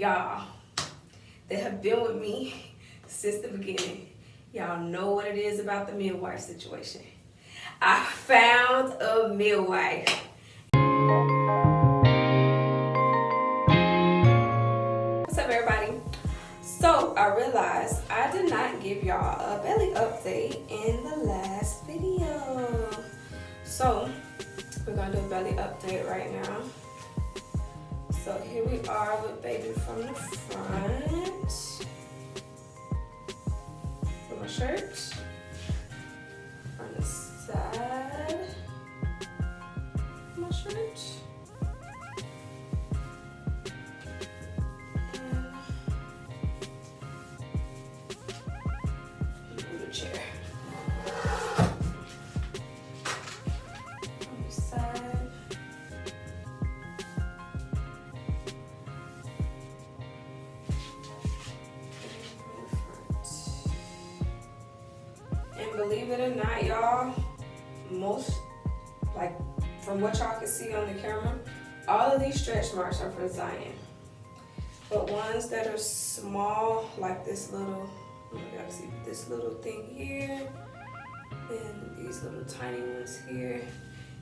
y'all that have been with me since the beginning, y'all know what it is about the midwife situation. I found a midwife. What's up, everybody? So I realized I did not give y'all a belly update in the last video. So we're gonna do a belly update right now. So here we are with baby from the front. With my shirt. On the side. My shirt. And move the chair. On the side. Believe it or not, y'all, most, like, from what y'all can see on the camera, all of these stretch marks are for Zion. But ones that are small, like this little, y'all see this little thing here, and these little tiny ones here.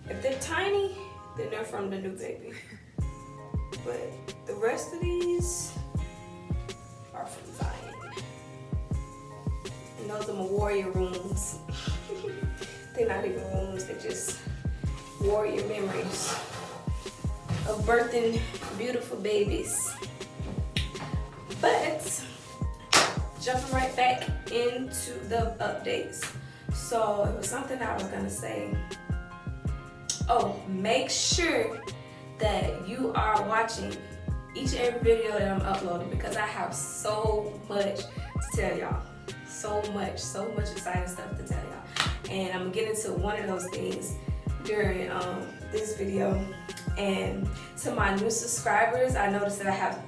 If they're tiny, then they're from the new baby. But the rest of these are from Zion. And those are my warrior wounds. They're not even wounds, they're just warrior memories of birthing beautiful babies. But jumping right back into the updates. So it was something I was gonna say. Oh, make sure that you are watching each and every video that I'm uploading, because I have so much to tell y'all. So much exciting stuff to tell y'all, and I'm gonna get into one of those things during this video. And to my new subscribers, I noticed that I have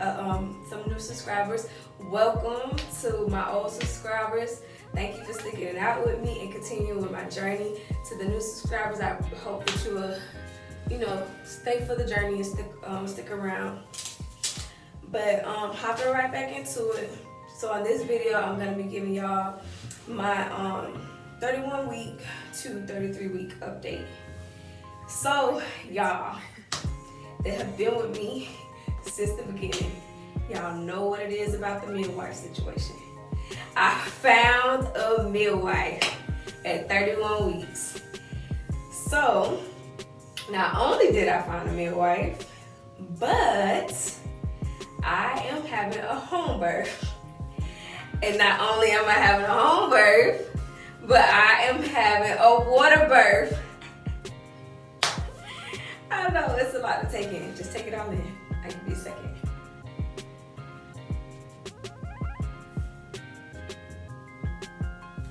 some new subscribers. Welcome to my old subscribers. Thank you for sticking it out with me and continuing with my journey. To the new subscribers, I hope that you will, stay for the journey and stick around. But hopping right back into it. So in this video, I'm gonna be giving y'all my 31 week to 33 week update. So y'all that have been with me since the beginning, y'all know what it is about the midwife situation. I found a midwife at 31 weeks. So not only did I find a midwife, but I am having a home birth. And not only am I having a home birth, but I am having a water birth. I know it's a lot to take in. Just take it all in. I'll give you a second.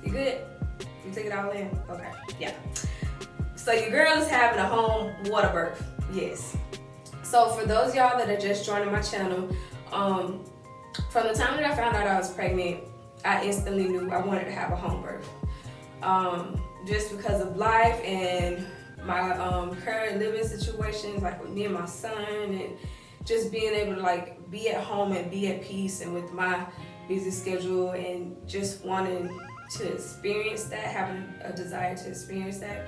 You good? You take it all in? Okay, yeah. So your girl is having a home water birth. Yes. So for those y'all that are just joining my channel, from the time that I found out I was pregnant, I instantly knew I wanted to have a home birth. Just because of life and my current living situations, like with me and my son, and just being able to like be at home and be at peace, and with my busy schedule, and just wanting to experience that, having a desire to experience that,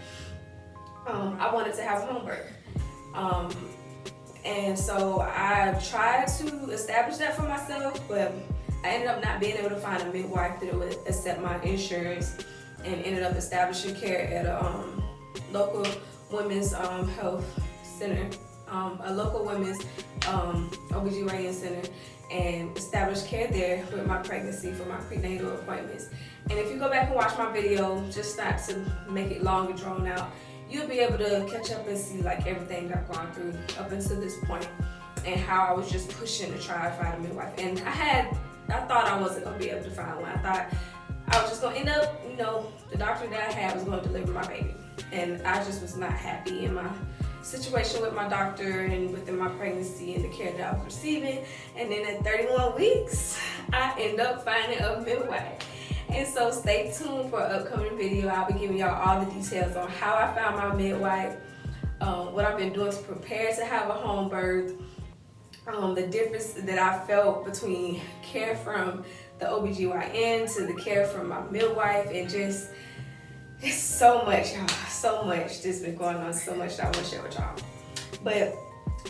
I wanted to have a home birth. And so I tried to establish that for myself, but I ended up not being able to find a midwife that would accept my insurance, and ended up establishing care at a local women's health center, a local women's OBGYN center, and established care there with my pregnancy for my prenatal appointments. And if you go back and watch my video, just not to make it long and drawn out, you'll be able to catch up and see like everything that I've gone through up until this point, and how I was just pushing to try to find a midwife. And I thought I wasn't gonna be able to find one. I thought I was just gonna end up, the doctor that I had was gonna deliver my baby. And I just was not happy in my situation with my doctor and within my pregnancy and the care that I was receiving. And then at 31 weeks, I end up finding a midwife. And so stay tuned for an upcoming video. I'll be giving y'all all the details on how I found my midwife, what I've been doing to prepare to have a home birth, the difference that I felt between care from the OBGYN to the care from my midwife, and just, it's so much, y'all, so much that's been going on, so much that I want to share with y'all. But,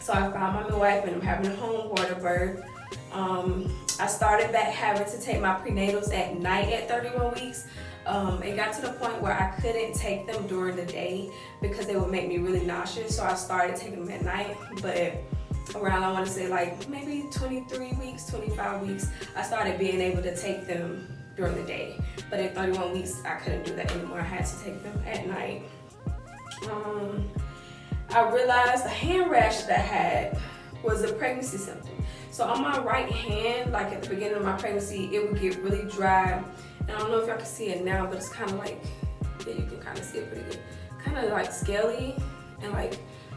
so I found my midwife and I'm having a home water birth. I started back having to take my prenatals at night at 31 weeks. It got to the point where I couldn't take them during the day because they would make me really nauseous. So I started taking them at night, but around, I want to say like maybe 23 weeks, 25 weeks, I started being able to take them during the day. But at 31 weeks, I couldn't do that anymore. I had to take them at night. I realized the hand rash that I had was a pregnancy symptom. So on my right hand, like at the beginning of my pregnancy, it would get really dry. And I don't know if y'all can see it now, but it's kind of like, yeah, you can kind of see it pretty good. Kind of like scaly, and like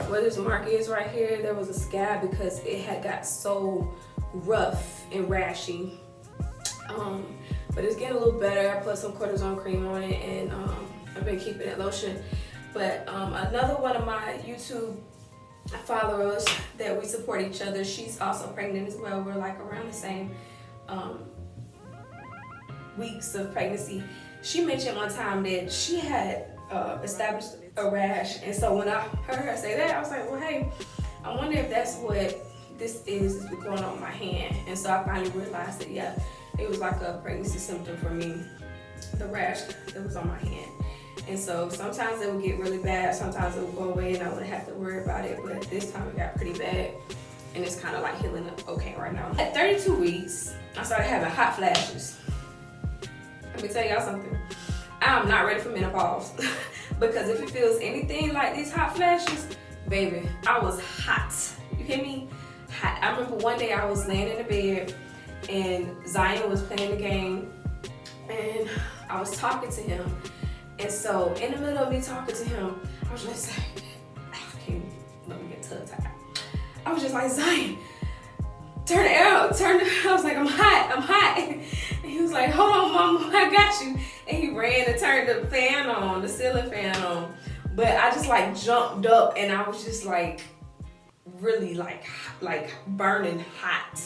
where this mark is right here, there was a scab because it had got so rough and rashy. But it's getting a little better. I put some cortisone cream on it, and I've been keeping it lotion. But another one of my YouTube followers that we support each other, she's also pregnant as well. We're like around the same weeks of pregnancy. She mentioned one time that she had established a rash, and so when I heard her say that, I was like, well, hey, I wonder if that's what this is going on with my hand. And so I finally realized that, yeah, it was like a pregnancy symptom for me, the rash that was on my hand. And so sometimes it would get really bad, sometimes it would go away and I wouldn't have to worry about it, but this time it got pretty bad, and it's kind of like healing up okay right now. At 32 weeks, I started having hot flashes. Let me tell y'all something. I'm not ready for menopause because if it feels anything like these hot flashes, baby, I was hot. You hear me? Hot. I remember one day I was laying in the bed and Zion was playing the game and I was talking to him. And so in the middle of me talking to him, I was just like, let me get tongue-tied. I was just like, Zion, turn it out, I was like, I'm hot. And he was like, hold on, mama, I got you. And he ran and turned the fan on, the ceiling fan on. But I just like jumped up and I was just like, really like burning hot.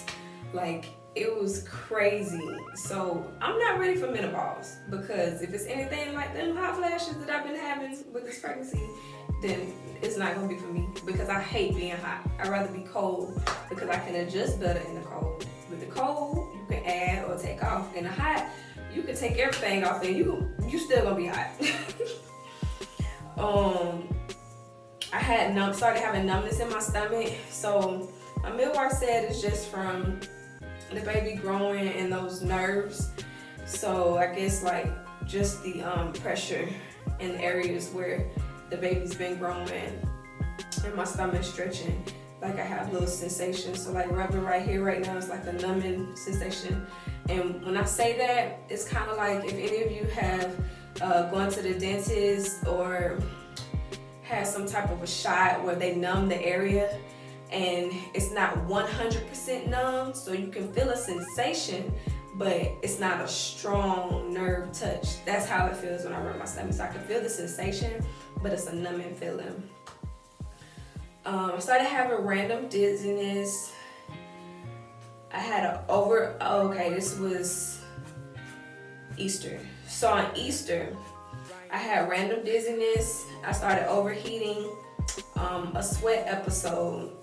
Like, it was crazy. So I'm not ready for menopause, because if it's anything like them hot flashes that I've been having with this pregnancy, then it's not gonna be for me, because I hate being hot. I'd rather be cold because I can adjust better in the cold. With the cold, you can add or take off. In the hot, you can take everything off and you still gonna be hot. I started having numbness in my stomach. So my midwife said it's just from the baby growing and those nerves. So I guess like just the pressure in the areas where the baby's been growing and my stomach stretching, like I have little sensations. So like rubbing right here right now is like a numbing sensation. And when I say that, it's kind of like if any of you have gone to the dentist or had some type of a shot where they numb the area and it's not 100% numb, so you can feel a sensation, but it's not a strong nerve touch. That's how it feels when I rub my stomach. So I can feel the sensation, but it's a numbing feeling. I started having random dizziness. I had this was Easter. So on Easter, I had random dizziness. I started overheating, a sweat episode,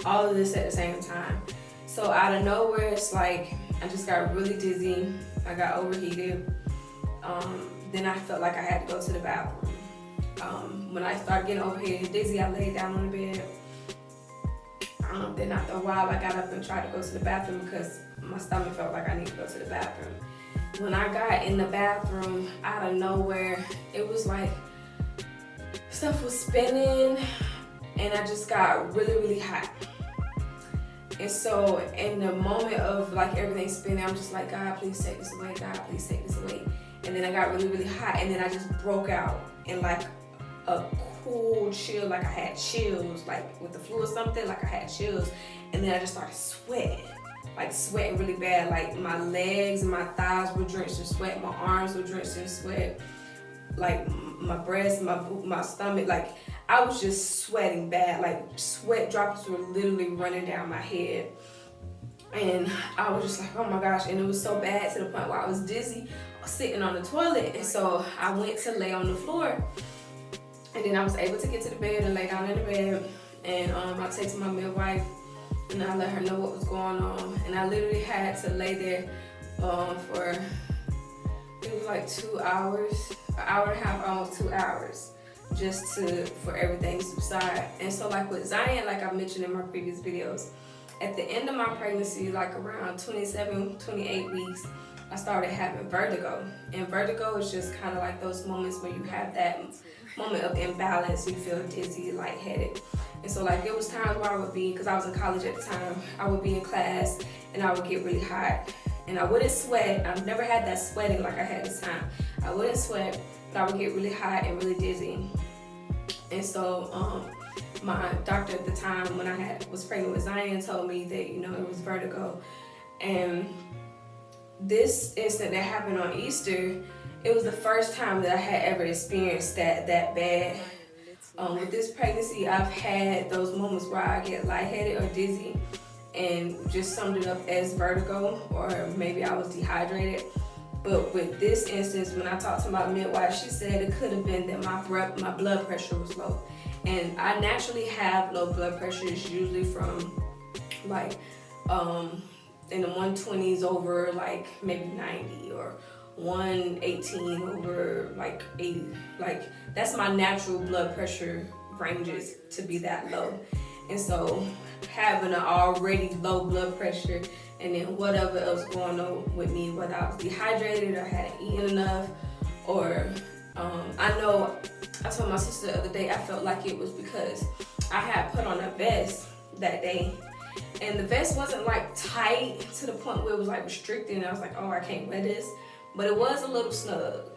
all of this at the same time. So out of nowhere, it's like I just got really dizzy. I got overheated. Then I felt like I had to go to the bathroom. When I started getting overheated, dizzy, I laid down on the bed. Then after a while, I got up and tried to go to the bathroom because my stomach felt like I needed to go to the bathroom. When I got in the bathroom, out of nowhere, it was like stuff was spinning and I just got really, really hot. And so in the moment of like everything spinning, I'm just like, God, please take this away. God, please take this away. And then I got really, really hot, and then I just broke out in like a cool chill, like I had chills, like with the flu or something, like I had chills. And then I just started sweating really bad. Like my legs and my thighs were drenched in sweat, my arms were drenched in sweat, like my breast, my stomach, like I was just sweating bad. Like sweat droplets were literally running down my head. And I was just like, oh my gosh. And it was so bad to the point where I was dizzy sitting on the toilet. And so I went to lay on the floor. And then I was able to get to the bed and lay down in the bed. And I texted my midwife and I let her know what was going on. And I literally had to lay there for, it was like 2 hours, an hour and a half, almost 2 hours, just for everything to subside. And so like with Zion, like I mentioned in my previous videos, at the end of my pregnancy, like around 27, 28 weeks, I started having vertigo. And vertigo is just kind of like those moments where you have that moment of imbalance, you feel dizzy, lightheaded. And so like it was times where I would be, because I was in college at the time, I would be in class and I would get really hot. And I wouldn't sweat. I've never had that sweating like I had this time. I wouldn't sweat, but I would get really hot and really dizzy. And so my doctor at the time when I was pregnant with Zion told me that, you know, it was vertigo. And this incident that happened on Easter, it was the first time that I had ever experienced that bad. With this pregnancy, I've had those moments where I get lightheaded or dizzy and just summed it up as vertigo, or maybe I was dehydrated. But with this instance, when I talked to my midwife, she said it could have been that my blood pressure was low. And I naturally have low blood pressures, usually from like in the 120s over like maybe 90, or 118 over like 80. Like that's my natural blood pressure ranges to be that low. And so having an already low blood pressure and then whatever else going on with me, whether I was dehydrated or hadn't eaten enough, or I know I told my sister the other day I felt like it was because I had put on a vest that day, and the vest wasn't like tight to the point where it was like restricted and I was like, oh, I can't wear this, but it was a little snug.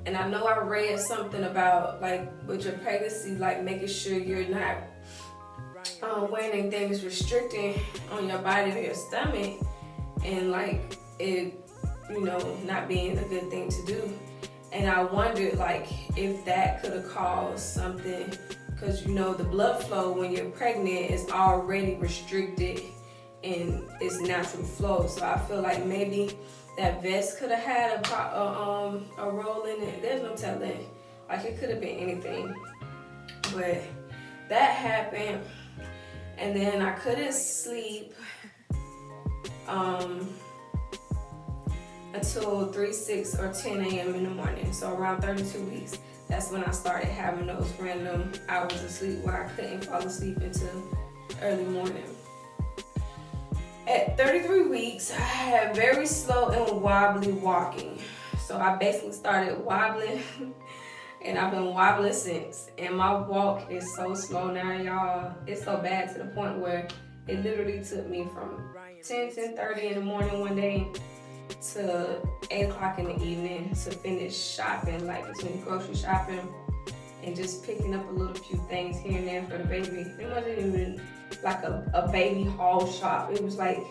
And I know I read something about like with your pregnancy, like making sure you're not wearing anything that's restricting on your body or your stomach, and like it, you know, not being a good thing to do. And I wondered like if that could have caused something, because you know the blood flow when you're pregnant is already restricted in its natural flow. So I feel like maybe that vest could have had a role in it. There's no telling. Like it could have been anything. But that happened, and then I couldn't sleep until 3, 6, or 10 a.m. in the morning. So around 32 weeks, that's when I started having those random hours of sleep where I couldn't fall asleep until early morning. At 33 weeks, I had very slow and wobbly walking. So I basically started wobbling and I've been wobbling since. And my walk is so slow now, y'all. It's so bad to the point where it literally took me from 10:30 in the morning one day to 8 o'clock in the evening to finish shopping, like between grocery shopping and just picking up a little few things here and there for the baby. It wasn't even like a baby haul shop. It was like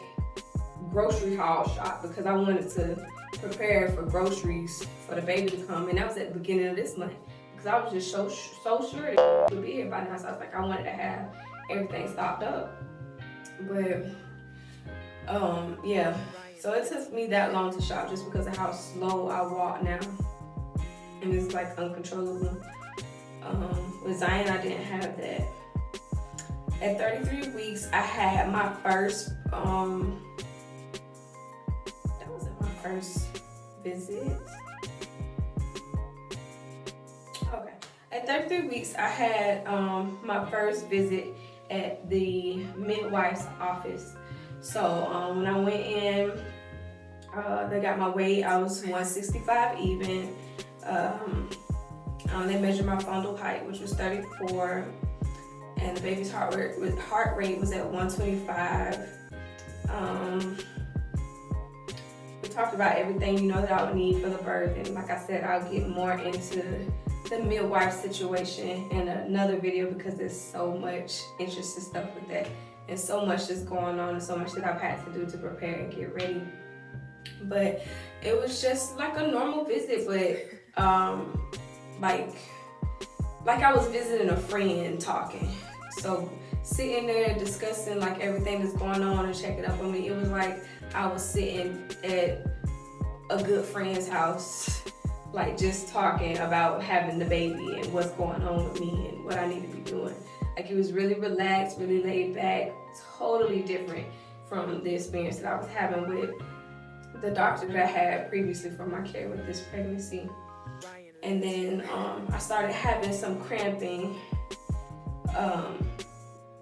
grocery haul shop, because I wanted to prepare for groceries for the baby to come. And that was at the beginning of this month, because I was just so sure that it would be here by now. So I was like, I wanted to have everything stocked up. But yeah, so it took me that long to shop just because of how slow I walk now, and it's like uncontrollable. With Zion, I didn't have that. At 33 weeks, I had my first, that wasn't my first visit. Okay. At 33 weeks, I had my first visit at the midwife's office. So when I went in, they got my weight. I was 165 even. They measured my fundal height, which was 34, and the baby's heart rate was at 125. We talked about everything, you know, that I would need for the birth, and like I said, I'll get more into the midwife situation in another video, because there's so much interesting stuff with that, and so much that's going on, and so much that I've had to do to prepare and get ready. But it was just like a normal visit, but like like I was visiting a friend talking. So sitting there discussing like everything that's going on and checking up on me, it was like I was sitting at a good friend's house, like just talking about having the baby and what's going on with me and what I need to be doing. Like it was really relaxed, really laid back, totally different from the experience that I was having with the doctor that I had previously for my care with this pregnancy. And then I started having some cramping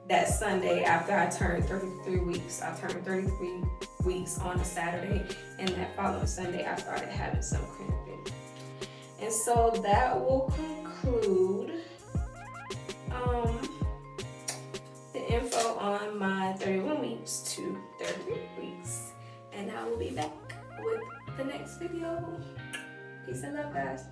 that Sunday after I turned 33 weeks. I turned 33 weeks on a Saturday, and that following Sunday I started having some cramping. And so that will conclude the info on my 31 weeks to 33 weeks. And I will be back with the next video. Peace and love, guys.